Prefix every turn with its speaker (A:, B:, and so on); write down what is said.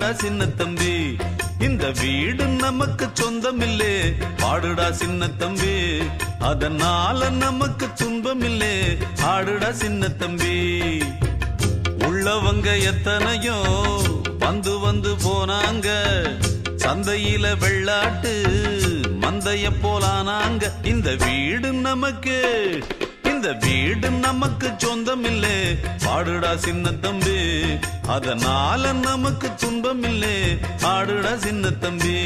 A: ஆடுடா சின்ன தம்பி, இந்த வீடு நமக்கு சொந்தமில்லே, பாடுடா சின்ன தம்பி, அதனால நமக்கு துன்பமில்லே, ஆடுடா சின்ன தம்பி. உள்ளவங்க எத்தனையோ வந்து வந்து போனாங்க, சந்தையில வெள்ளாட்டு மந்தைய போலானாங்க. இந்த வீடு நமக்கு சொந்தமில்லே, பாடுடா சின்ன தம்பி, அதனால நமக்கு துன்பமில்லே, ஆடுடா சின்ன தம்பி.